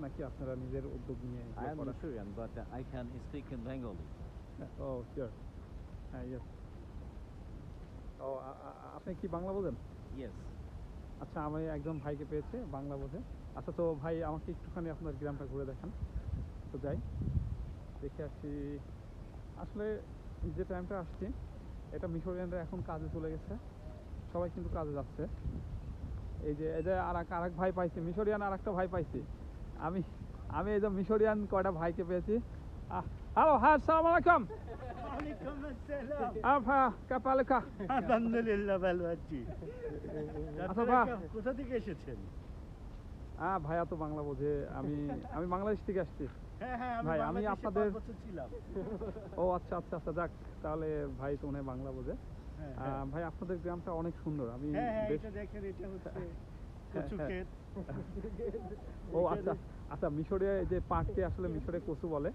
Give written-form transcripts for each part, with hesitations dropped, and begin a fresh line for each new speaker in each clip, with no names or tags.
নাকি আপনারা নিজের উদ্যোগ নিয়ে
I am Missourian, but I can speak in Bengali.
Oh, sure. Yes. ও আপনি কি বাংলা বোঝেন?
Yes.
আচ্ছা, আমি একজন ভাইকে পেয়েছে বাংলা বোঝে। আচ্ছা, তো ভাই আমাকে একটুখানি আপনার গ্রামটা ঘুরে দেখান। তো যাই দেখে আসি। আসলে যে টাইমটা আসছি এটা মিশরিয়ানরা এখন কাজে চলে গেছে, সবাই কিন্তু কাজে যাচ্ছে। এই যে আর এক ভাই পাইছি, মিশরিয়ান আর একটা ভাই পাইছি। আমি আমি এই যে মিশরিয়ান কয়টা ভাইকে পেয়েছি। হ্যালো, হ্যাঁ, আসসালামু আলাইকুম।
ওয়ালাইকুম আসসালাম।
আফা কাপালেকা।
আলহামদুলিল্লাহ ভালো আছি।
আচ্ছা ভাই,
কোথা থেকে এসেছেন?
ভাইয়া তো বাংলা বোঝে। আমি বাংলাদেশ থেকে আসছি।
হ্যাঁ,
ভাই, আমি আপনাদের
ছিলাম।
ও আচ্ছা, যাক, তাহলে ভাই তো মনে হয় বাংলা বোঝে। ভাই, আপনাদের গ্রামটা অনেক সুন্দর। আমি
এটা দেখেন, এটা হচ্ছে কচু ক্ষেত।
ও আচ্ছা, মিশরে যে পাটকে আসলে মিশরে কচু বলে।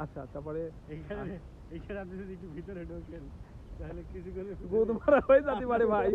আচ্ছা, তারপরে
এইখানে আপনি যদি একটু ভিতরে ঢোকেন তাহলে কিছু করে
গুদ মারা হয়ে যেতে পারে ভাই।